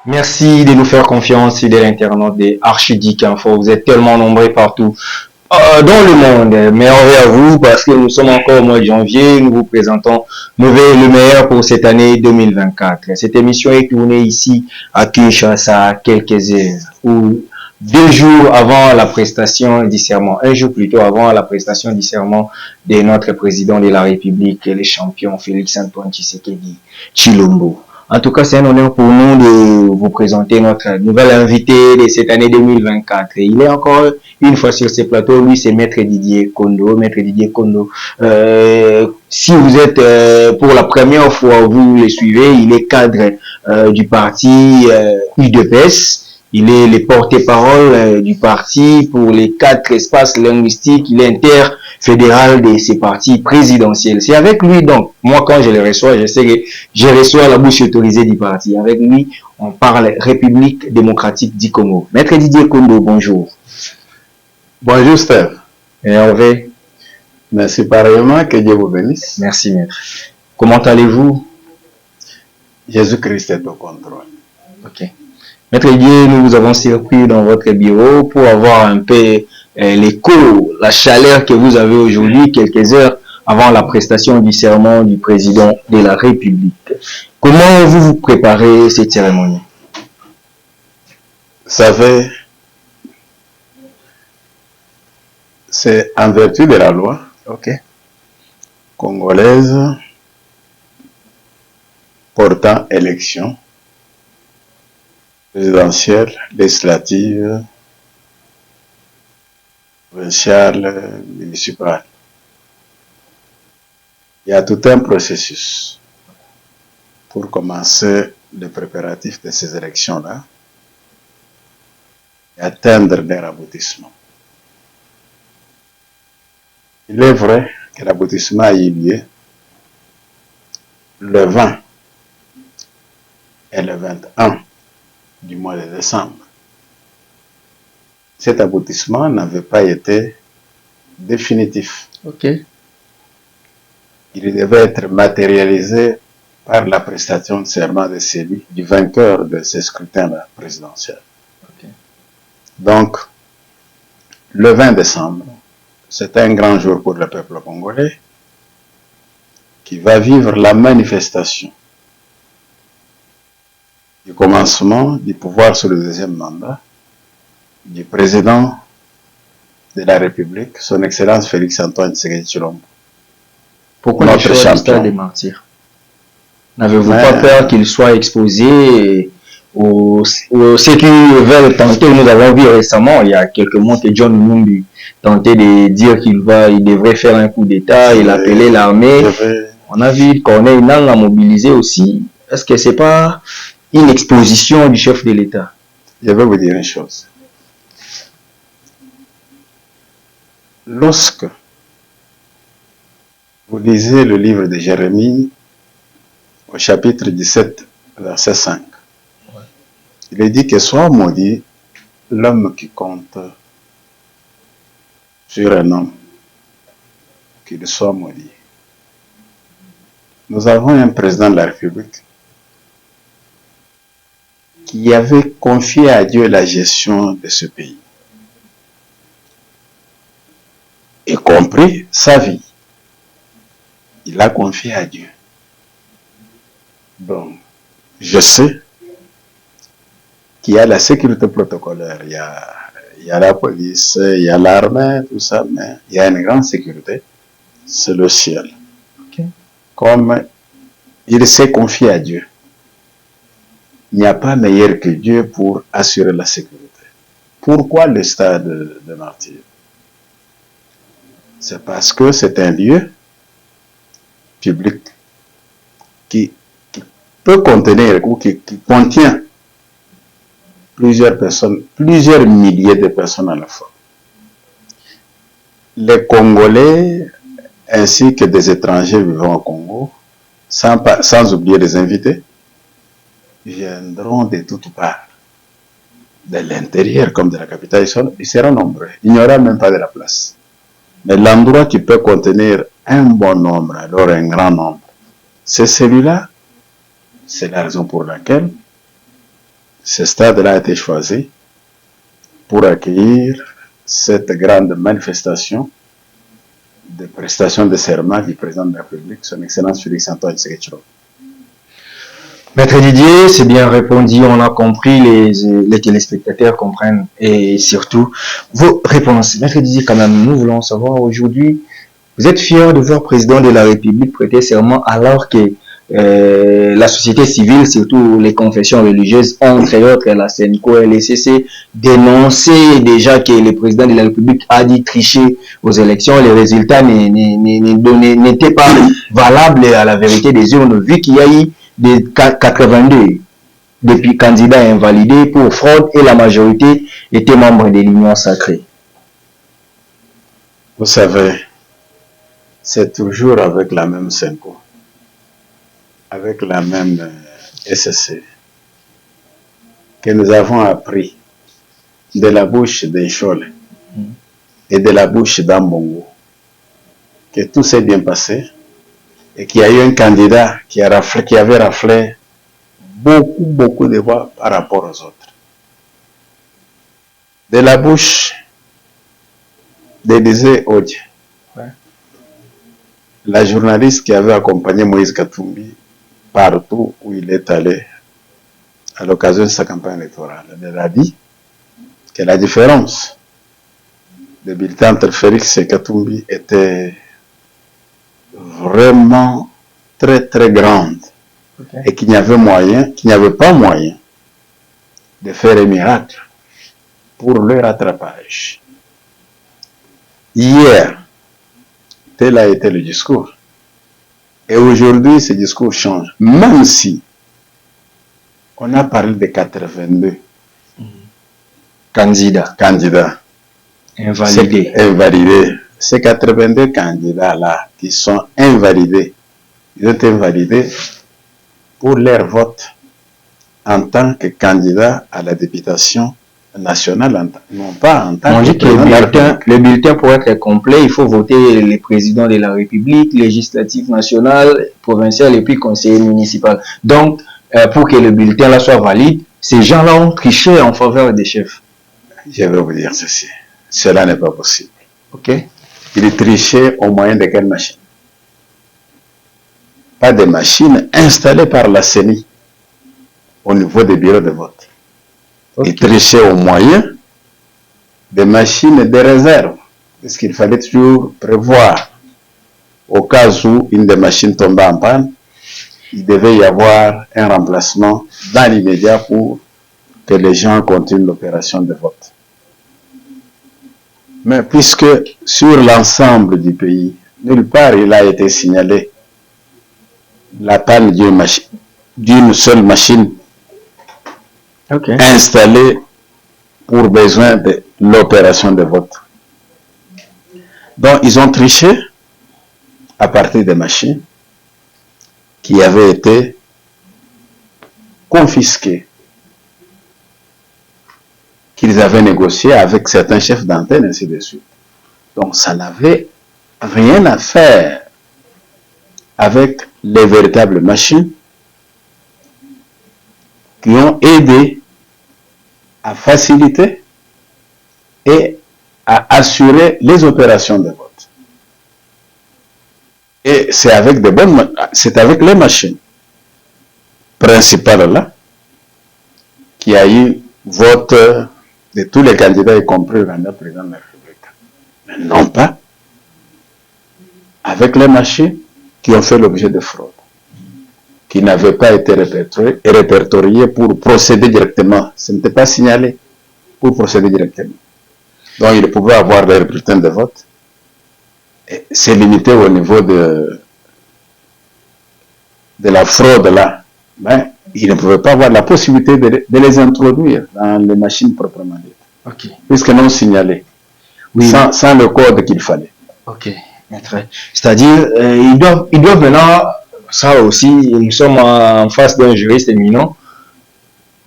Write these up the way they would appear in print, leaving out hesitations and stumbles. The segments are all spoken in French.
Merci de nous faire confiance, fidèles internautes des Archidic Info. Vous êtes tellement nombreux partout dans le monde. Merci à vous parce que nous sommes encore au mois de janvier. Nous vous présentons le meilleur pour cette année 2024. Cette émission est tournée ici à Kinshasa quelques heures ou 2 jours avant la prestation du serment, un jour plutôt avant la prestation du serment de notre président de la République, le champion Félix-Antoine Tshisekedi Tshilombo. En tout cas, c'est un honneur pour nous de vous présenter notre nouvel invité de cette année 2024. Il est encore une fois sur ce plateau. Lui, c'est Maître Didier Kondo. Maître Didier Kondo, si vous êtes pour la première fois, vous le suivez, il est cadre du parti UDPS. Il est le porte-parole du parti pour les 4 espaces linguistiques. Il est interfédéral de ces partis présidentiels. C'est avec lui, donc, moi, quand je le reçois, je sais que je reçois la bouche autorisée du parti. Avec lui, on parle République démocratique du Congo. Maître Didier Kondo, bonjour. Bonjour, Steph. Et Hervé. Merci pareillement, que Dieu vous bénisse. Merci, maître. Comment allez-vous? Jésus-Christ est au contrôle. Ok. Maître Didier, nous vous avons surpris dans votre bureau pour avoir un peu l'écho, la chaleur que vous avez aujourd'hui, quelques heures avant la prestation du serment du président de la République. Comment vous préparez cette cérémonie? Vous savez, c'est en vertu de la loi congolaise portant élection présidentielle, législative, provinciale, municipale. Il y a tout un processus pour commencer les préparatifs de ces élections-là et atteindre leur aboutissement. Il est vrai que l'aboutissement a eu lieu le 20 et le 21 du mois de décembre. Cet aboutissement n'avait pas été définitif. Il devait être matérialisé par la prestation de serment de celui du vainqueur de ce scrutin présidentiel. Donc, le 20 décembre, c'est un grand jour pour le peuple congolais qui va vivre la manifestation du commencement du pouvoir sous le deuxième mandat du président de la République, son Excellence Félix-Antoine Tshisekedi Tshilombo. Pourquoi notre champion des martyrs? N'avez-vous pas peur qu'il soit exposé aux ceux qui veulent tenter? Nous avons vu récemment, il y a quelques mois, que John Numbi tentait de dire qu'il devrait faire un coup d'État, il appelait l'armée. On a vu Corneille Nangaa mobilisé aussi. Est-ce que c'est pas une exposition du chef de l'État? Je vais vous dire une chose. Lorsque vous lisez le livre de Jérémie au chapitre 17, verset 5, il est dit que soit maudit l'homme qui compte sur un homme, qu'il soit maudit. Nous avons un président de la République qui avait confié à Dieu la gestion de ce pays, y compris sa vie. Il l'a confié à Dieu. Donc, je sais qu'il y a la sécurité protocolaire, il y a la police, il y a l'armée, tout ça, mais il y a une grande sécurité, c'est le ciel. Comme il s'est confié à Dieu, il n'y a pas meilleur que Dieu pour assurer la sécurité. Pourquoi le stade de martyr? C'est parce que c'est un lieu public qui peut contenir ou qui contient plusieurs personnes, plusieurs milliers de personnes à la fois. Les Congolais ainsi que des étrangers vivant au Congo, sans oublier les invités, viendront de toutes parts, de l'intérieur comme de la capitale. Ils seront nombreux. Il n'y aura même pas de la place. Mais l'endroit qui peut contenir un bon nombre, alors un grand nombre, c'est celui-là. C'est la raison pour laquelle ce stade-là a été choisi pour accueillir cette grande manifestation de prestation de serment du président de la République, son Excellence Félix Antoine Tshisekedi. Maître Didier, c'est bien répondu, on a compris, les téléspectateurs comprennent, et surtout vos réponses. Maître Didier, quand même, nous voulons savoir aujourd'hui, vous êtes fier de voir le président de la République prêter serment alors que la société civile, surtout les confessions religieuses, entre autres la CENCO et les CC, dénonçaient déjà que le président de la République a dit tricher aux élections, les résultats n'étaient pas valables à la vérité des urnes, vu qu'il y a eu des 82 depuis candidats invalidés pour fraude et la majorité étaient membres de l'Union sacrée. Vous savez, c'est toujours avec la même CENCO, avec la même SSC, que nous avons appris de la bouche d'Inchole et de la bouche d'Ambongo que tout s'est bien passé et qu'il y a eu un candidat qui avait raflé beaucoup de voix par rapport aux autres. De la bouche d'Élysée Odje, la journaliste qui avait accompagné Moïse Katumbi partout où il est allé à l'occasion de sa campagne électorale, elle a dit que la différence de bulletin entre Félix et Katumbi était vraiment très grande, et qu'il n'y avait pas moyen de faire un miracle pour le rattrapage. Hier, tel a été le discours. Et aujourd'hui, ce discours change. Même si on a parlé de 82 candidats invalidés. Ces 82 candidats-là qui sont invalidés, ils ont été invalidés pour leur vote en tant que candidats à la députation nationale, non pas en tant que le bulletin pour être complet, il faut voter les présidents de la République, législatif national, provincial et puis conseiller municipal. Donc, pour que le bulletin là soit valide, ces gens-là ont triché en faveur des chefs. Je vais vous dire ceci. Cela n'est pas possible. Ok. Ils trichaient au moyen de quelle machine? Pas de machines installées par la CENI au niveau des bureaux de vote. Okay. Ils trichaient au moyen des machines de réserve. Parce qu'il fallait toujours prévoir, au cas où une des machines tombait en panne, il devait y avoir un remplacement dans l'immédiat pour que les gens continuent l'opération de vote. Mais puisque sur l'ensemble du pays, nulle part il a été signalé la panne d'une seule machine installée pour besoin de l'opération de vote. Donc ils ont triché à partir des machines qui avaient été confisquées, qu'ils avaient négocié avec certains chefs d'antenne, ainsi de suite. Donc ça n'avait rien à faire avec les véritables machines qui ont aidé à faciliter et à assurer les opérations de vote. Et c'est avec les machines principales là qu'il y a eu vote de tous les candidats, y compris le candidat président de la République. Mais non pas avec les machines qui ont fait l'objet de fraude, qui n'avaient pas été répertoriées pour procéder directement. Ce n'était pas signalé pour procéder directement. Donc ils pouvaient avoir des bulletins de vote. C'est limité au niveau de la fraude là. Mais ils ne pouvaient pas avoir la possibilité de les introduire dans les machines proprement dites. Puisque non signalées. Oui. Sans le code qu'il fallait. Ok. C'est-à-dire, ils doivent maintenant, ça aussi, nous sommes en face d'un juriste éminent.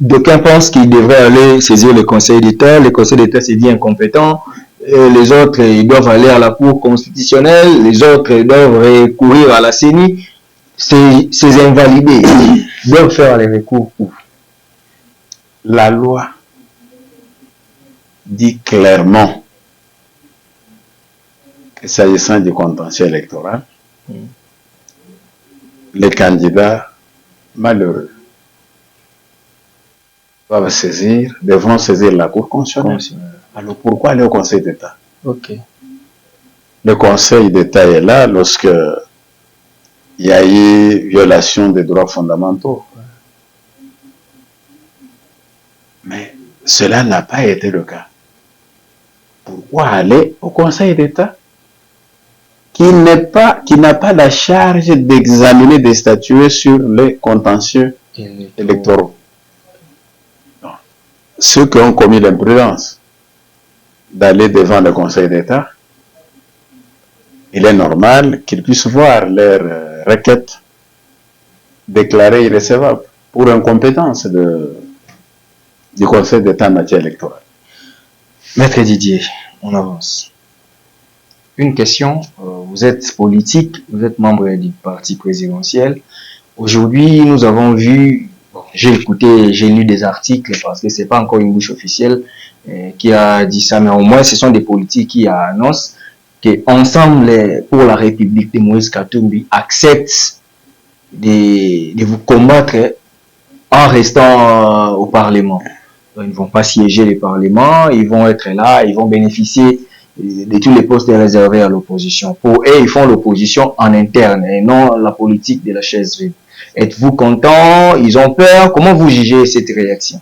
D'aucuns pensent qu'ils devraient aller saisir le Conseil d'État. Le Conseil d'État s'est dit incompétent. Les autres, ils doivent aller à la Cour constitutionnelle. Les autres doivent recourir à la CENI. Ces invalidés doivent faire les recours où? la loi dit clairement que s'agissant du contentieux électoral, les candidats malheureux devront saisir la Cour constitutionnelle. Alors pourquoi aller au Conseil d'État? Le Conseil d'État est là lorsque il y a eu violation des droits fondamentaux. Mais cela n'a pas été le cas. Pourquoi aller au Conseil d'État qui n'a pas la charge d'examiner, de statuer sur les contentieux électoraux? Non. Ceux qui ont commis l'imprudence d'aller devant le Conseil d'État, il est normal qu'ils puissent voir leur requête déclarée irrecevable pour incompétence du Conseil d'État en matière électorale. Maître Didier, on avance. Une question, vous êtes politique, vous êtes membre du parti présidentiel. Aujourd'hui, nous avons vu, j'ai lu des articles parce que c'est pas encore une bouche officielle qui a dit ça, mais au moins ce sont des politiques qui annoncent que Ensemble pour la République de Moïse Katumbi accepte de vous combattre en restant au Parlement. Donc, ils ne vont pas siéger le Parlement, ils vont être là, ils vont bénéficier de tous les postes réservés à l'opposition. Pour eux, ils font l'opposition en interne et non la politique de la chaise vide. Êtes-vous content? Ils ont peur? Comment vous jugez cette réaction?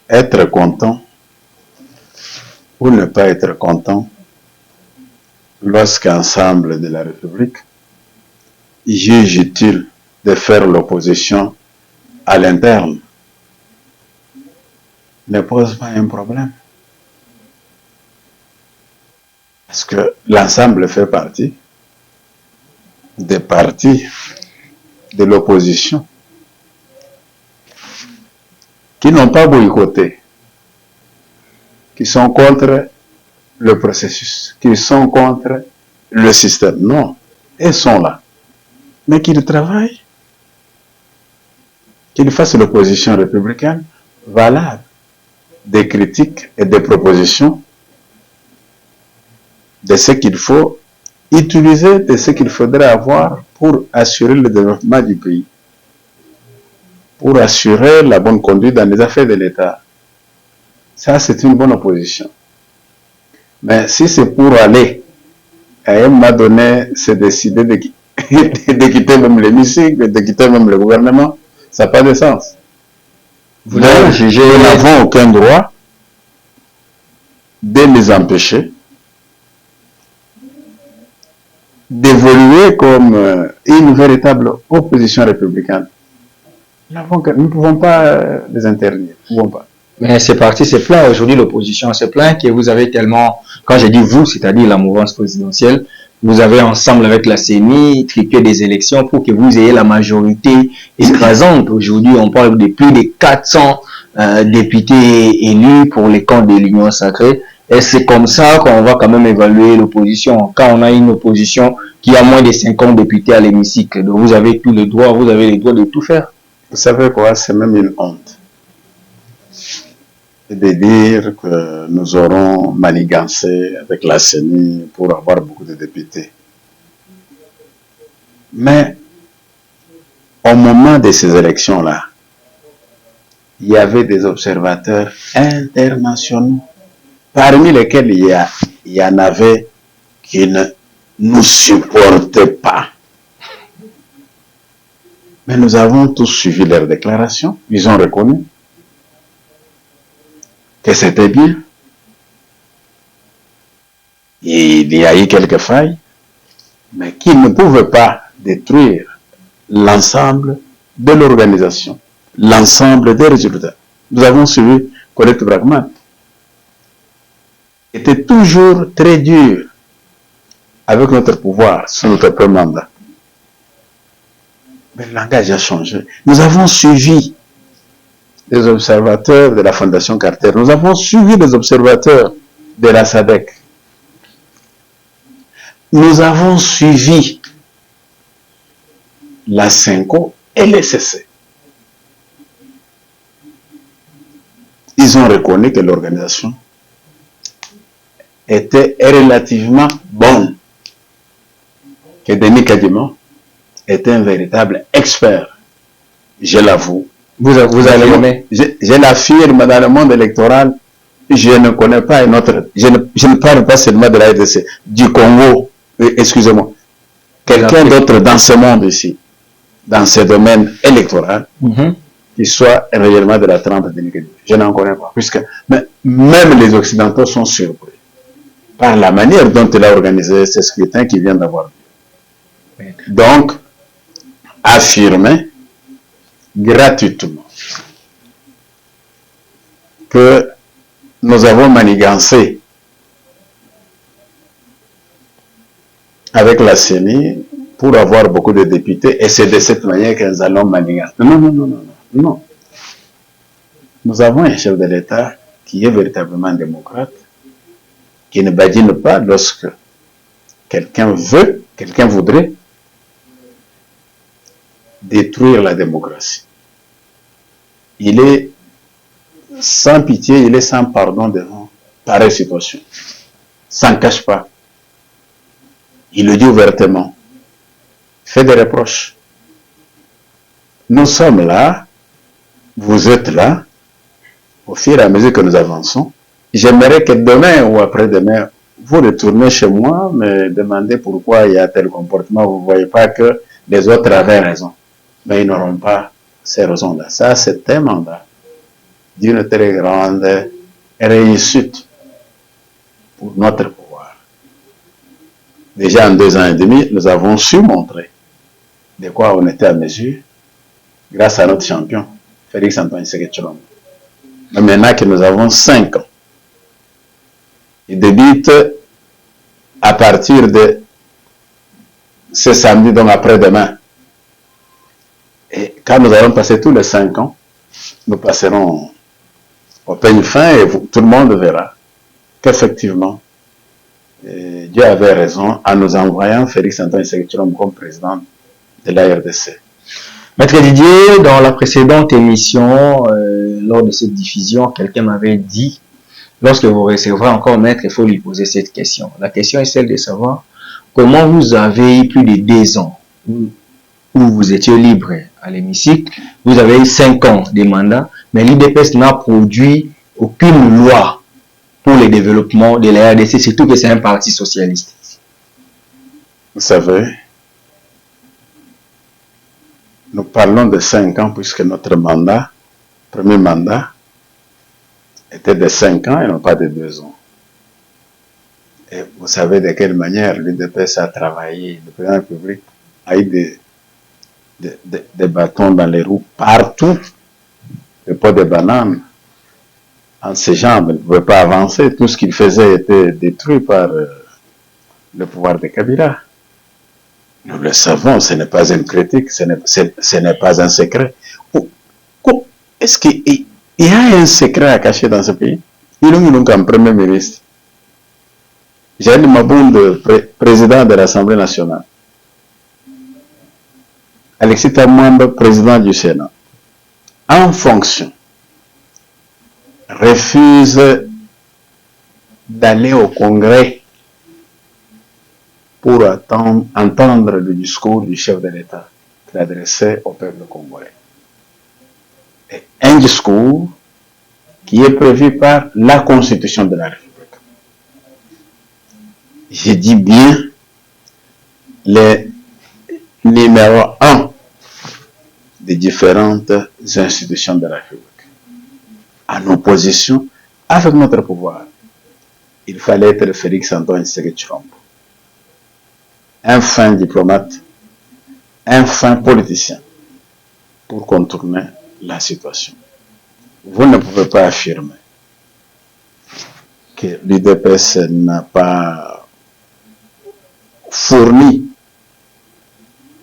Être content ou ne pas être content lorsqu'Ensemble de la République juge utile de faire l'opposition à l'interne ne pose pas un problème. Parce que l'ensemble fait partie des partis de l'opposition qui n'ont pas boycotté, qui sont contre le processus, qui sont contre le système. Non, ils sont là. Mais qu'ils travaillent, qu'ils fassent l'opposition républicaine valable, des critiques et des propositions de ce qu'il faut utiliser, de ce qu'il faudrait avoir pour assurer le développement du pays, pour assurer la bonne conduite dans les affaires de l'État. Ça, c'est une bonne opposition. Mais si c'est pour aller, à un moment donné, c'est décider de quitter même l'hémicycle, de quitter même le gouvernement, ça n'a pas de sens. Nous n'avons aucun droit de les empêcher d'évoluer comme une véritable opposition républicaine. Nous ne pouvons pas les interdire. Nous ne pouvons pas. Mais c'est parti, c'est plein. Aujourd'hui, l'opposition se plaint que vous avez tellement, quand je dis vous, c'est-à-dire la mouvance présidentielle, vous avez ensemble avec la CENI triqué des élections pour que vous ayez la majorité écrasante. Aujourd'hui, on parle de plus de 400 députés élus pour les camps de l'Union sacrée. Et c'est comme ça qu'on va quand même évaluer l'opposition. Quand on a une opposition qui a moins de 50 députés à l'hémicycle, donc vous avez tous les droits, vous avez les droits de tout faire. Vous savez quoi, c'est même une honte de dire que nous aurons manigancé avec la CENI pour avoir beaucoup de députés. Mais au moment de ces élections-là, il y avait des observateurs internationaux, parmi lesquels il y en avait qui ne nous supportaient pas. Mais nous avons tous suivi leurs déclarations, ils ont reconnu que c'était bien. Il y a eu quelques failles, mais qui ne pouvaient pas détruire l'ensemble de l'organisation, l'ensemble des résultats. Nous avons suivi Colette Bragman. Était toujours très dur avec notre pouvoir sur notre premier mandat. Mais le langage a changé. Nous avons suivi les observateurs de la Fondation Carter. Nous avons suivi les observateurs de la SADC. Nous avons suivi la CENCO et l'ECC. ils ont reconnu que l'organisation était relativement bonne, que Denis Kadima était un véritable expert, je l'avoue. Vous allez je l'affirme, dans le monde électoral, je ne connais pas un autre, je ne parle pas seulement de la RDC, du Congo, excusez-moi, quelqu'un d'autre dans ce monde ici, dans ce domaine électoral, qui soit réellement de la trempe de Denis. Je n'en connais pas, puisque même les Occidentaux sont surpris par la manière dont il a organisé ce scrutin qui vient d'avoir lieu. Donc, affirmer gratuitement que nous avons manigancé avec la CENI pour avoir beaucoup de députés et c'est de cette manière que nous allons manigancer. Non. Nous avons un chef de l'État qui est véritablement démocrate, qui ne badine pas lorsque quelqu'un voudrait détruire la démocratie. Il est sans pitié, il est sans pardon devant pareille situation. Ça ne cache pas. Il le dit ouvertement. Il fait des reproches. Nous sommes là, vous êtes là, au fur et à mesure que nous avançons. J'aimerais que demain ou après-demain, vous retournez chez moi, me demandez pourquoi il y a tel comportement. Vous ne voyez pas que les autres avaient raison. Mais ils n'auront pas ces raisons-là. Ça, c'est un mandat d'une très grande réussite pour notre pouvoir. Déjà en 2 ans et demi, nous avons su montrer de quoi on était à mesure grâce à notre champion, Félix Antoine Tshisekedi Tshilombo. Mais maintenant que nous avons 5 ans, il débute à partir de ce samedi, donc après-demain. Et quand nous allons passer tous les 5 ans, nous passerons au peigne fin et tout le monde verra qu'effectivement, Dieu avait raison en nous envoyant Félix Antoine Tshisekedi Tshilombo comme président de la RDC. Maître Didier, dans la précédente émission, lors de cette diffusion, quelqu'un m'avait dit, lorsque vous recevrez encore Maître, il faut lui poser cette question. La question est celle de savoir comment vous avez eu plus de 2 ans où vous étiez libre à l'hémicycle, vous avez eu 5 ans de mandat, mais l'UDPS n'a produit aucune loi pour le développement de la RDC, surtout que c'est un parti socialiste. Vous savez, nous parlons de 5 ans puisque notre mandat, premier mandat, était de 5 ans et non pas de 2 ans. Et vous savez de quelle manière l'UDPS a travaillé. Le président de la République a eu des bâtons dans les roues partout, des pots de bananes. En ces jambes, il ne pouvait pas avancer. Tout ce qu'il faisait était détruit par le pouvoir de Kabila. Nous le savons, ce n'est pas une critique, ce n'est pas un secret. Est-ce qu'il y a un secret à cacher dans ce pays? Il y a un premier ministre. Jean Maboul, président de l'Assemblée nationale. Alexis Tamwamba, président du Sénat. En fonction, refuse d'aller au Congrès pour entendre le discours du chef de l'État qu'il adressait au peuple congolais. Et un discours qui est prévu par la Constitution de la République. Je dis bien les numéro 1 des différentes institutions de la République. En opposition avec notre pouvoir, il fallait être Félix Antoine Tshisekedi Tshilombo. Un fin diplomate, un fin politicien pour contourner la situation. Vous ne pouvez pas affirmer que l'UDPS n'a pas fourni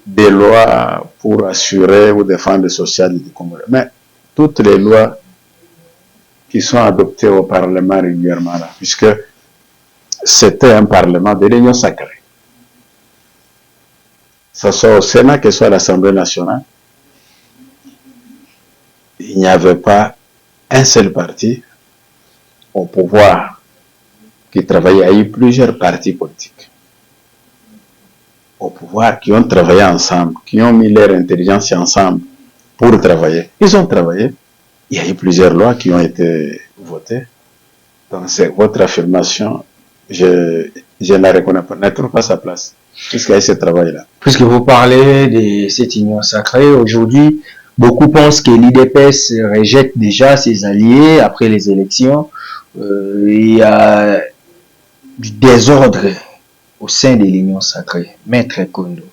des lois pour assurer ou défendre le social du Congo. Mais toutes les lois qui sont adoptées au Parlement régulièrement, là, puisque c'était un Parlement de l'Union sacrée, que ce soit au Sénat, que ce soit à l'Assemblée nationale, il n'y avait pas un seul parti au pouvoir qui travaillait, il y a eu plusieurs partis politiques au pouvoir qui ont travaillé ensemble, qui ont mis leur intelligence ensemble pour travailler. Ils ont travaillé. Il y a eu plusieurs lois qui ont été votées. Donc, c'est votre affirmation, je ne la reconnais pas, ne trouve pas sa place, puisqu'il y a eu ce travail-là. Puisque vous parlez de cette union sacrée, aujourd'hui, beaucoup pensent que l'IDPS rejette déjà ses alliés après les élections. Il y a du désordre au sein de l'union sacrée. Maître Kondo,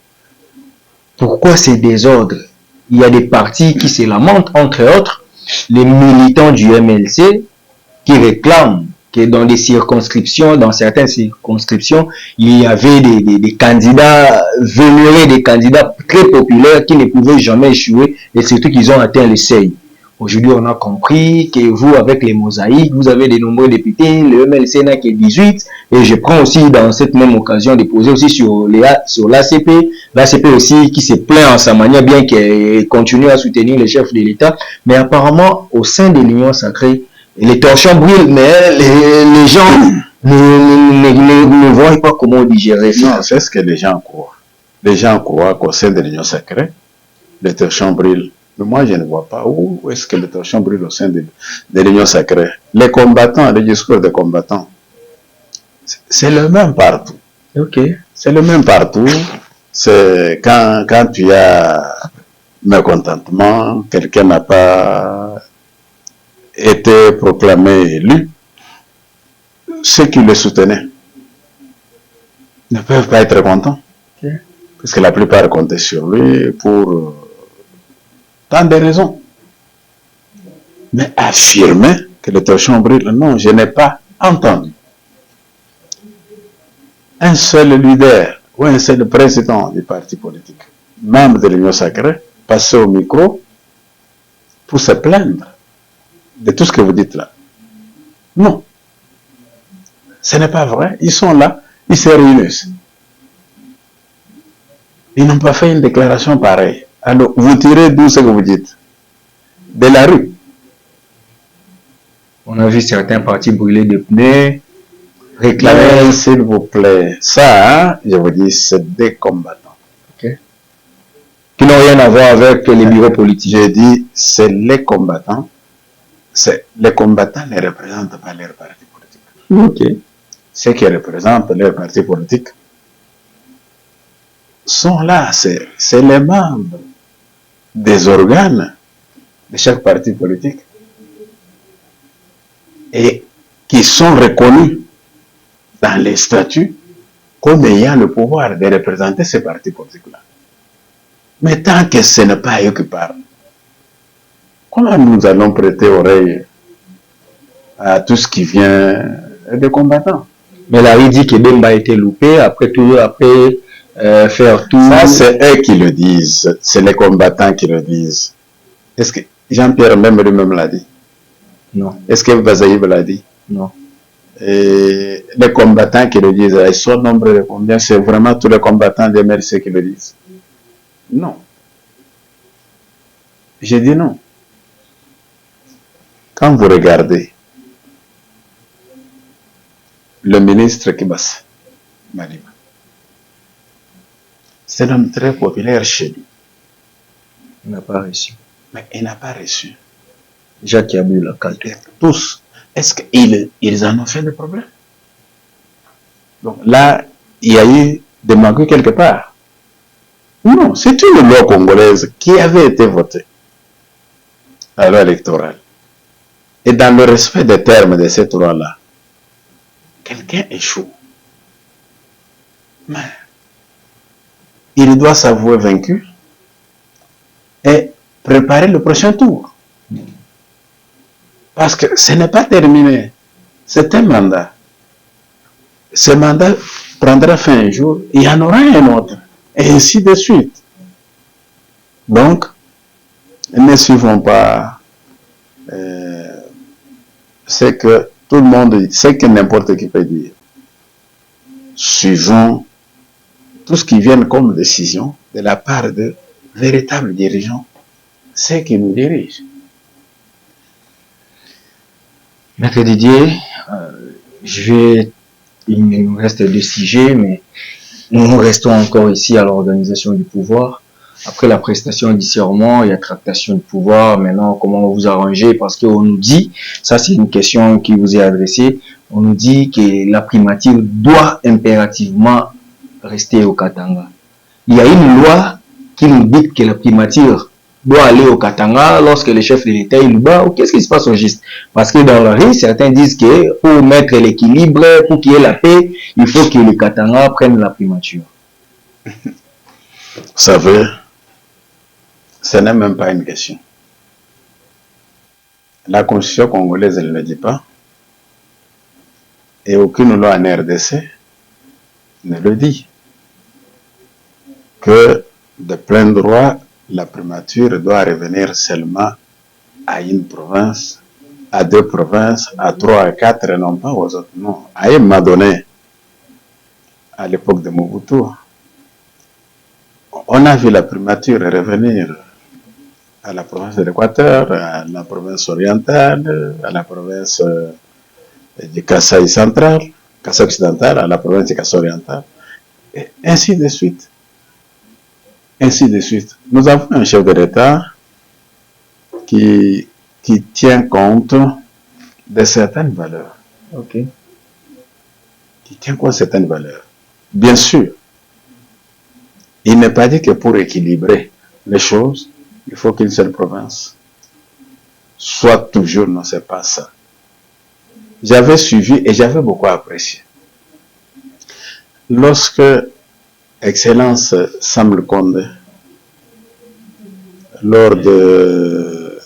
pourquoi ces désordres? Il y a des partis qui se lamentent, entre autres, les militants du MLC qui réclament que dans des circonscriptions, dans certaines circonscriptions, il y avait des candidats vénérés, des candidats très populaires qui ne pouvaient jamais échouer et surtout qu'ils ont atteint le seuil. Aujourd'hui, on a compris que vous, avec les mosaïques, vous avez de nombreux députés, le MLC n'a que 18, et je prends aussi dans cette même occasion de poser aussi sur l'ACP aussi qui se plaint en sa manière, bien qu'elle continue à soutenir les chefs de l'État, mais apparemment, au sein de l'Union sacrée, les torchons brûlent, mais les gens ne voient pas comment digérer ça. Non, c'est ce que les gens croient. Les gens croient qu'au sein de l'Union sacrée, les torchons brûlent. Mais moi, je ne vois pas où est-ce que les torchons brûlent au sein de l'Union sacrée. Les combattants, les discours des combattants, c'est le même partout. Ok. C'est le même partout. C'est quand tu as mécontentement, quelqu'un n'a pas été proclamé élu, ceux qui le soutenaient ne peuvent pas être contents. Okay. Parce que la plupart comptaient sur lui pour tant de raisons. Mais affirmer que les torchons brûlent, non, je n'ai pas entendu un seul leader ou un seul président du parti politique, membre de l'Union sacrée, passer au micro pour se plaindre de tout ce que vous dites là. Non. Ce n'est pas vrai. Ils sont là, ils se réunissent. Ils n'ont pas fait une déclaration pareille. Alors, vous tirez d'où ce que vous dites? De la rue. On a vu certains partis brûler des pneus, réclamer... S'il vous plaît, ça, hein, je vous dis, c'est des combattants. Okay. Qui n'ont rien à voir avec les bureaux politiques. J'ai dit, c'est les combattants. Les combattants ne représentent pas leur parti politique. Ok. Ceux qui représentent leur parti politique sont là, c'est les membres des organes de chaque parti politique et qui sont reconnus dans les statuts comme ayant le pouvoir de représenter ces partis politiques-là. Mais tant que ce n'est pas eux qui parlent, comment nous allons prêter oreille à tout ce qui vient des combattants? Mais Larry dit que Bemba a été loupé, après faire tout... Ça, c'est eux qui le disent, c'est les combattants qui le disent. Est-ce que Jean-Pierre même lui-même l'a dit? Non. Est-ce que Bazaïb l'a dit? Non. Et les combattants qui le disent, ils sont nombreux de combien? C'est vraiment tous les combattants des MRC qui le disent? Non. J'ai dit non. Quand vous regardez le ministre Kibas Malima, c'est un homme très populaire chez lui. Il n'a pas reçu. Mais il n'a pas reçu. Jacques Yaboula, tous. Est-ce qu'ils en ont fait des problèmes? Donc là, il y a eu des manquements quelque part. Non, c'est une loi congolaise qui avait été votée à la loi électorale. Et dans le respect des termes de cette loi-là, quelqu'un échoue. Mais il doit s'avouer vaincu et préparer le prochain tour. Parce que ce n'est pas terminé. C'est un mandat. Ce mandat prendra fin un jour, il y en aura un autre, et ainsi de suite. Donc, ne suivons pas ce que tout le monde dit, ce que n'importe qui peut dire. Suivons tout ce qui vient comme décision de la part de véritables dirigeants, ceux qui nous dirigent. Maître Didier, je vais, il nous reste 2 sujets, mais nous restons encore ici à l'organisation du pouvoir. Après la prestation du serment, il y a tractation du pouvoir. Maintenant, comment vous arrangez? Parce qu'on nous dit, ça c'est une question qui vous est adressée, on nous dit que la primature doit impérativement rester au Katanga. Il y a une loi qui nous dit que la primature doit aller au Katanga lorsque le chef de l'État est là-bas. Qu'est-ce qui se passe au juste? Parce que dans la rue, certains disent que pour mettre l'équilibre, pour qu'il y ait la paix, il faut que le Katanga prenne la primature. Vous savez, ce n'est même pas une question. La constitution congolaise, elle ne dit pas, et aucune loi en RDC ne le dit, que de plein droit, la primature doit revenir seulement à une province, à 2 provinces, à 3, à 4, et non pas aux autres. Non. À un moment donné, à l'époque de Mobutu, on a vu la primature revenir à la province de l'Équateur, à la province orientale, à la province du Kasaï central, Kasaï occidental, à la province du Kasaï oriental, et ainsi de suite. Ainsi de suite. Nous avons un chef de l'État qui tient compte de certaines valeurs. Ok. Qui tient compte de certaines valeurs. Bien sûr, il n'est pas dit que pour équilibrer les choses, il faut qu'une seule province soit toujours, non, c'est pas ça. J'avais suivi et j'avais beaucoup apprécié. Lorsque Excellence Sam Conde, lors de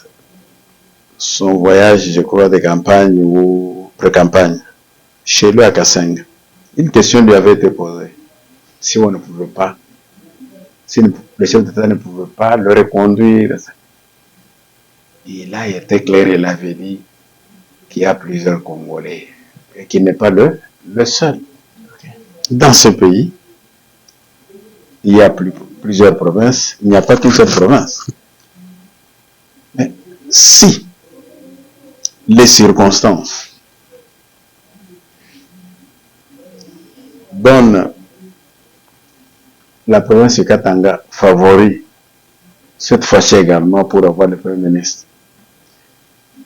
son voyage, je crois, de campagne ou pré-campagne, chez lui à Kaseng, une question lui avait été posée. Si on ne pouvait pas, si le chef d'État ne pouvait pas le reconduire, il a été clair, il avait dit qu'il y a plusieurs Congolais et qu'il n'est pas le seul. Dans ce pays, il y a plusieurs provinces, il n'y a pas qu'une seule province. Mais si les circonstances donnent la province de Katanga favori, cette fois-ci également pour avoir le Premier ministre,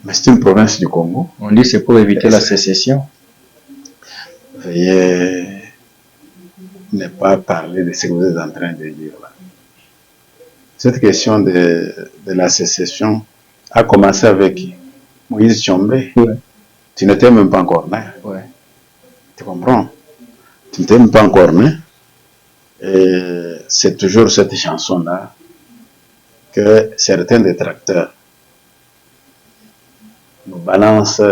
mais c'est une province du Congo. On dit c'est pour éviter la sécession. Veuillez ne pas parler de ce que vous êtes en train de dire là. Cette question de la sécession a commencé avec Moïse Tshombe. Ouais. Tu n'étais même pas encore né. Ouais. Tu comprends? Tu n'étais même pas encore né. Et c'est toujours cette chanson-là que certains détracteurs nous balancent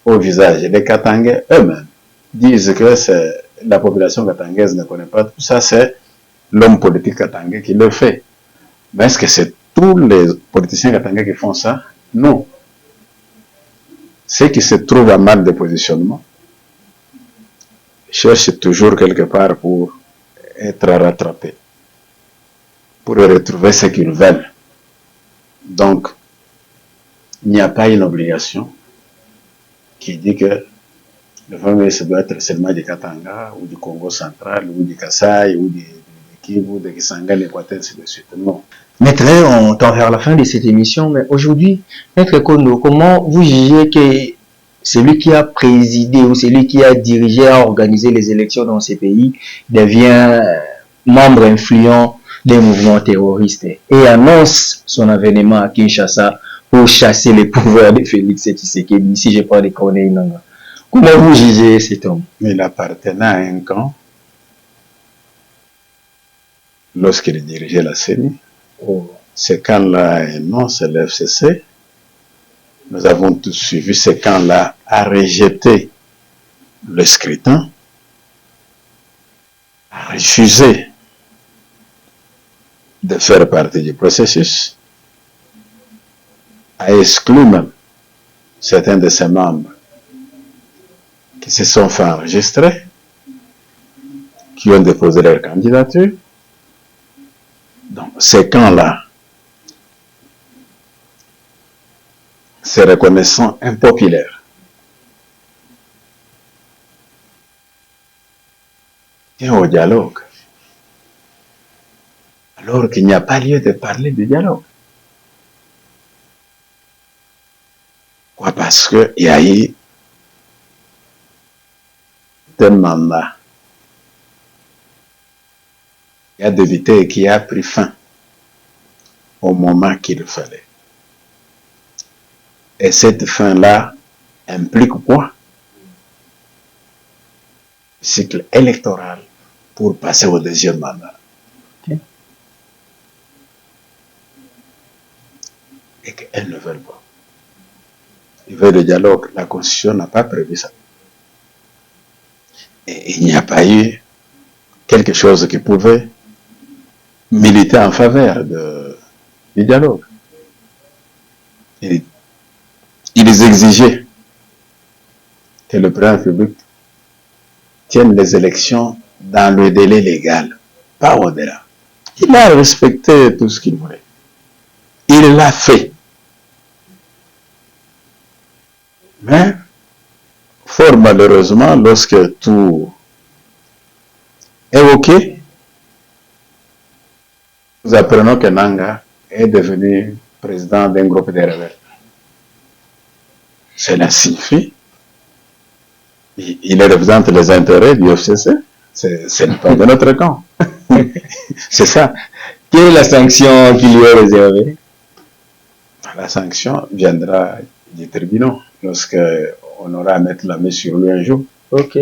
au visage. Les Katangais eux-mêmes disent que la population katangaise ne connaît pas tout ça, c'est l'homme politique katangais qui le fait. Mais est-ce que c'est tous les politiciens katangais qui font ça? Non. Ceux qui se trouvent à mal de positionnement cherchent toujours quelque part pour être rattrapés, pour retrouver ce qu'ils veulent. Donc, il n'y a pas une obligation qui dit que le Premier ministre doit être seulement du Katanga, ou du Congo central, ou du Kasaï, ou du Kivu, de Kisangani, l'Équateur, ainsi de suite. Non. Maître, on tend vers la fin de cette émission, mais aujourd'hui, Maître Kondo, comment vous jugez que celui qui a présidé ou celui qui a dirigé, a organisé les élections dans ces pays devient membre influent des mouvements terroristes et annonce son avènement à Kinshasa pour chasser les pouvoirs de Félix Tshisekedi, si je parle de Corneille Nangaa? Comment vous jugez cet homme? Il appartenait à un camp lorsqu'il dirigeait la CENI. Oh. Ce camp-là, non, c'est l'FCC. Nous avons tous suivi ce camp-là à rejeter le scrutin, à refuser de faire partie du processus, à exclure même certains de ses membres qui se sont fait enregistrer, qui ont déposé leur candidature. Donc, ces camps-là, se reconnaissant impopulaires, et au dialogue. Alors qu'il n'y a pas lieu de parler de dialogue. Quoi, parce qu'il y a eu un mandat qui a débuté et qui a pris fin au moment qu'il fallait. Et cette fin-là implique quoi? Le cycle électoral pour passer au deuxième mandat. Okay. Et qu'elles ne veulent pas. Ils veulent le dialogue. La Constitution n'a pas prévu ça. Et il n'y a pas eu quelque chose qui pouvait militer en faveur du dialogue. Ils exigeaient que le président de la République tienne les élections dans le délai légal, pas au-delà. Il a respecté tout ce qu'il voulait. Il l'a fait. Mais, fort malheureusement, lorsque tout est OK, nous apprenons que Nanga est devenu président d'un groupe de rebelles. Cela signifie il représente les intérêts du FCC. Ce n'est pas de notre camp. C'est ça. Quelle est la sanction qui lui est réservée? La sanction viendra des tribunaux lorsqu'on aura à mettre la main sur lui un jour. Ok.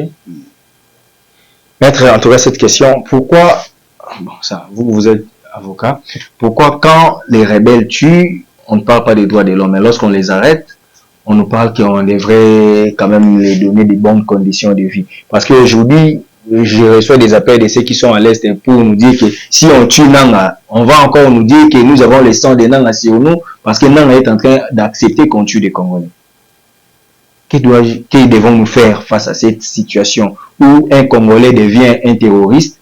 Maître, en tout cas, cette question, pourquoi, bon, ça, vous êtes avocat, pourquoi quand les rebelles tuent, on ne parle pas des droits de l'homme, mais lorsqu'on les arrête, on nous parle qu'on devrait quand même les donner des bonnes conditions de vie? Parce que aujourd'hui, je reçois des appels de ceux qui sont à l'Est pour nous dire que si on tue Nanga, on va encore nous dire que nous avons le sang de Nanga sur nous parce que Nanga est en train d'accepter qu'on tue des Congolais. Que devons-nous faire face à cette situation où un Congolais devient un terroriste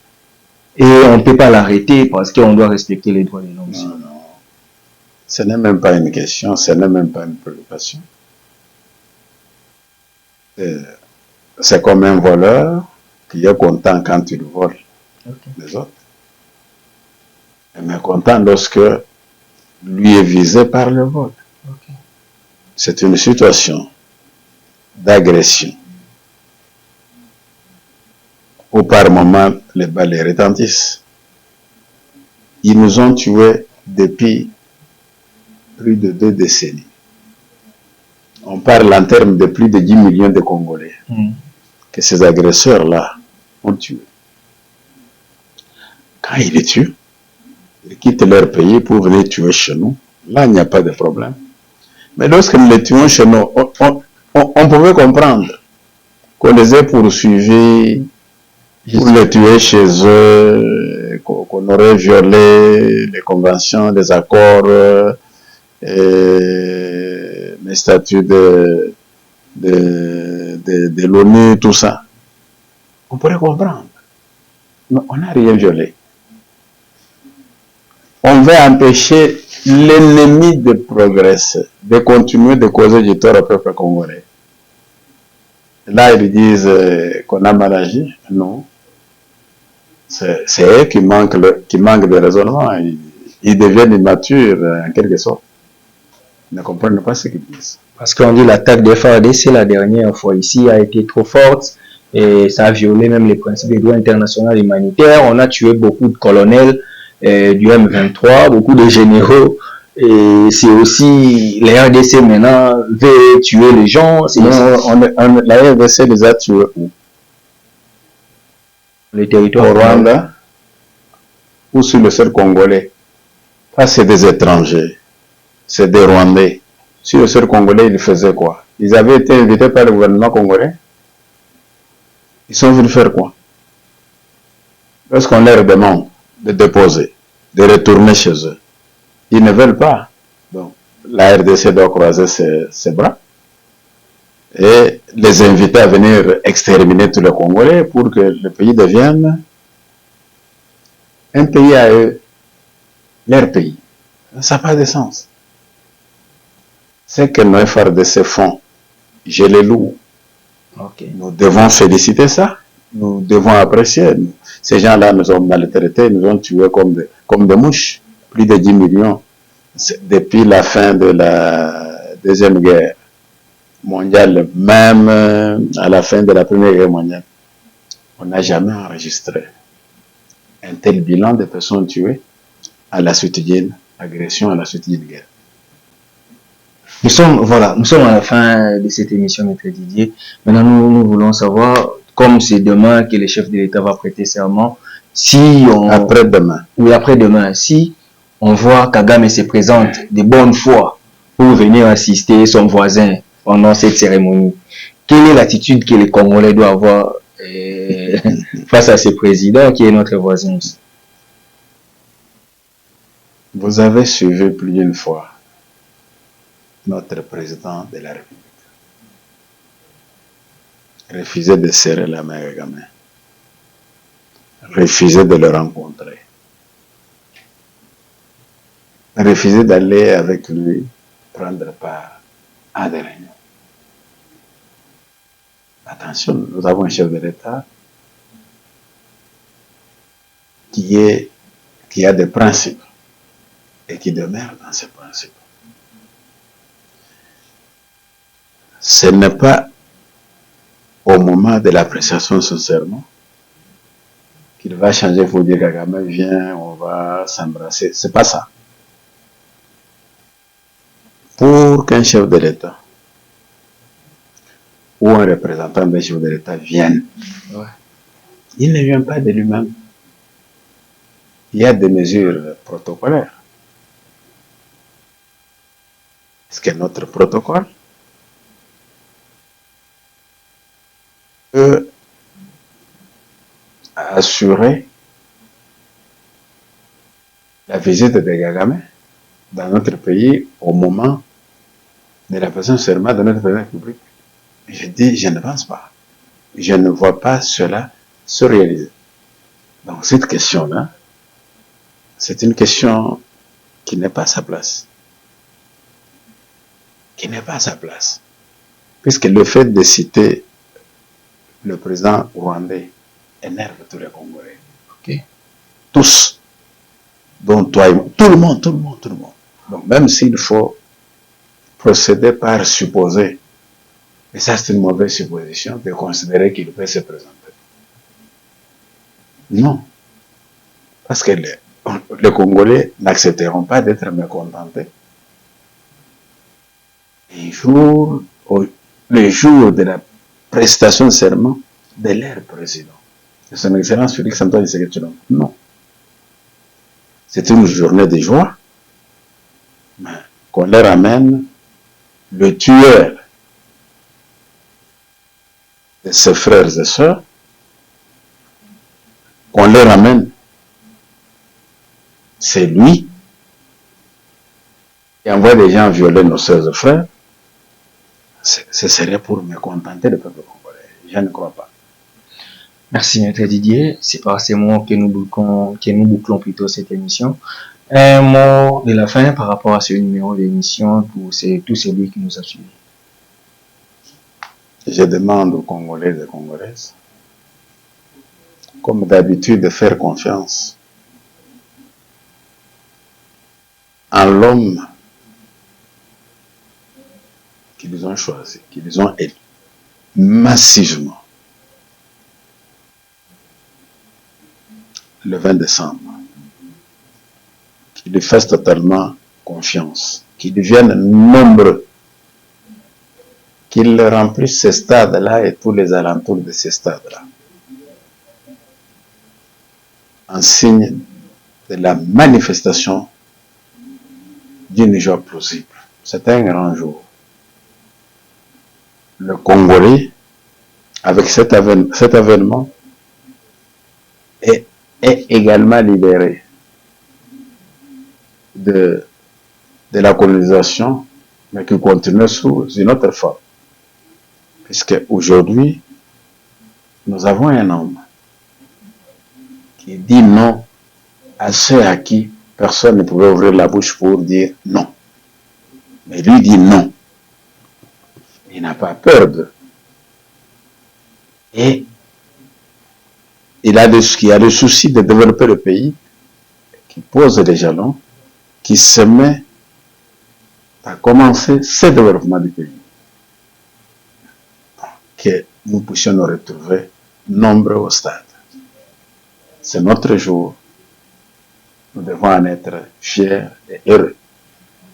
et on ne peut pas l'arrêter parce qu'on doit respecter les droits de l'homme? Non, non. Ce n'est même pas une question, ce n'est même pas une préoccupation. C'est comme un voleur qui est content quand il vole les autres. Mais content lorsque lui est visé par le vol. C'est une situation d'agression où par moment les balles retentissent. Ils nous ont tués depuis plus de 2 décennies. On parle en termes de plus de 10 millions de Congolais que ces agresseurs-là ont tués. Quand ils les tuent, ils quittent leur pays pour venir tuer chez nous. Là, il n'y a pas de problème. Mais lorsque nous les tuons chez nous, on pouvait comprendre qu'on les ait poursuivis pour les tuer chez eux, qu'on aurait violé les conventions, les accords, les statuts de l'ONU, tout ça. On pourrait comprendre. Mais on n'a rien violé. On veut empêcher l'ennemi de progresser, de continuer de causer du tort au peuple congolais. Là, ils disent qu'on a mal agi. Non. C'est eux qui manquent de raisonnement. Ils deviennent immatures, en quelque sorte. Ils ne comprennent pas ce qu'ils disent. Parce qu'on dit l'attaque des FARDC la dernière fois ici a été trop forte et ça a violé même les principes des droits internationaux humanitaires. On a tué beaucoup de colonels du M23, beaucoup de généraux. Et c'est aussi les RDC maintenant veulent tuer les gens. La RDC les a tués où? Le territoire au Rwanda ou sur le sol congolais. Ça, c'est des étrangers. C'est des Rwandais. Sur le sol congolais, ils faisaient quoi? Ils avaient été invités par le gouvernement congolais. Ils sont venus faire quoi? Lorsqu'on leur demande de déposer, de retourner chez eux, ils ne veulent pas. Donc, la RDC doit croiser ses bras et les inviter à venir exterminer tous les Congolais pour que le pays devienne un pays à eux, leur pays. Ça n'a pas de sens. C'est que nos FARDC font, je les loue. Okay. Nous devons féliciter ça, nous devons apprécier. Ces gens-là nous ont maltraités, nous ont tués comme des mouches. Plus de 10 millions depuis la fin de la Deuxième Guerre mondiale, même à la fin de la Première Guerre mondiale. On n'a jamais enregistré un tel bilan de personnes tuées à la suite d'une agression, à la suite d'une guerre. Nous sommes à la fin de cette émission, Maître Didier. Maintenant, nous voulons savoir, comme c'est demain que le chef de l'État va prêter serment, si on... Après-demain. Oui, après-demain. Si on voit Kagame se présente de bonne foi pour venir assister son voisin pendant cette cérémonie, quelle est l'attitude que les Congolais doivent avoir face à ce président qui est notre voisin aussi? Vous avez suivi plus d'une fois notre président de la République refuser de serrer la main à Kagame, refuser de le rencontrer, refuser d'aller avec lui prendre part à des réunions. Attention, nous avons un chef de l'État qui a des principes et qui demeure dans ses principes. Ce n'est pas au moment de l'appréciation de son serment qu'il va changer pour dire Kagame viens, on va s'embrasser. C'est pas ça. Pour qu'un chef de l'État ou un représentant d'un chef de l'État vienne, il ne vient pas de lui-même. Il y a des mesures protocolaires. Est-ce que notre protocole peut assurer la visite de Kagame dans notre pays au moment de la présence serment de notre président public? Je dis, je ne pense pas. Je ne vois pas cela se réaliser. Donc cette question-là, c'est une question qui n'est pas à sa place. Qui n'est pas à sa place. Puisque le fait de citer le président rwandais énerve tous les Congolais. Okay. Tous. Dont toi et moi. Tout le monde. Donc même s'il faut procéder par supposé, et ça c'est une mauvaise supposition de considérer qu'il peut se présenter. Non. Parce que les Congolais n'accepteront pas d'être mécontentés. Le jour de la prestation de serment de leur président, de son Excellence Félix Antoine Tshisekedi Tshilombo. Non. C'est une journée de joie, mais qu'on leur amène le tueur de ses frères et sœurs, qu'on leur amène, c'est lui qui envoie des gens violer nos sœurs et frères. Ce serait pour me contenter le peuple congolais. Je ne crois pas. Merci, Maître Didier. C'est par ces mots que nous bouclons plutôt cette émission. Un mot de la fin par rapport à ce numéro d'émission pour tous celui qui nous a suivis. Je demande aux Congolais et Congolaises, comme d'habitude, de faire confiance en l'homme qu'ils ont choisi, qu'ils ont élu massivement le 20 décembre, qu'ils lui fassent totalement confiance, qu'ils deviennent nombreux, qu'ils remplissent ces stades-là et tous les alentours de ces stades-là, en signe de la manifestation d'une joie plausible. C'est un grand jour. Le Congolais, avec cet événement, est également libéré de la colonisation, mais qui continue sous une autre forme. Puisque aujourd'hui, nous avons un homme qui dit non à ceux à qui personne ne pouvait ouvrir la bouche pour dire non. Mais lui dit non. Il n'a pas peur d'eux. Et qui a le souci de développer le pays, qui pose des jalons, qui se met à commencer ce développement du pays. Que nous puissions nous retrouver nombreux au stade. C'est notre jour. Nous devons en être fiers et heureux.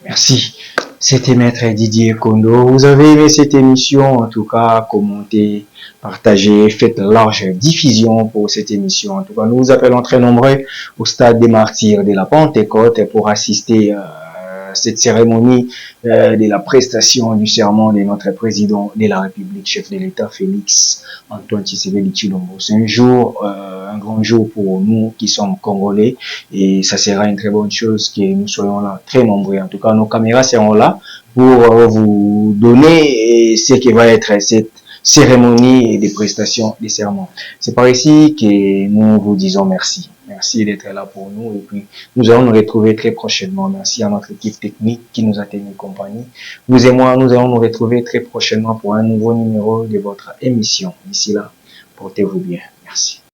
Merci. C'était Maître Didier Kondo. Vous avez aimé cette émission, en tout cas, commentez, partagez, faites large diffusion pour cette émission. En tout cas, nous vous appelons très nombreux au stade des martyrs de la Pentecôte pour assister à cette cérémonie de la prestation du serment de notre président de la République, chef de l'État, Félix Antoine Tshisekedi Tshilombo. C'est un jour, un grand jour pour nous qui sommes Congolais, et ça sera une très bonne chose que nous soyons là, très nombreux. En tout cas, nos caméras seront là pour vous donner ce qui va être cette cérémonie de prestation des serments. C'est par ici que nous vous disons merci. Merci d'être là pour nous, et puis nous allons nous retrouver très prochainement. Merci à notre équipe technique qui nous a tenu compagnie. Vous et moi, nous allons nous retrouver très prochainement pour un nouveau numéro de votre émission. D'ici là, portez-vous bien. Merci.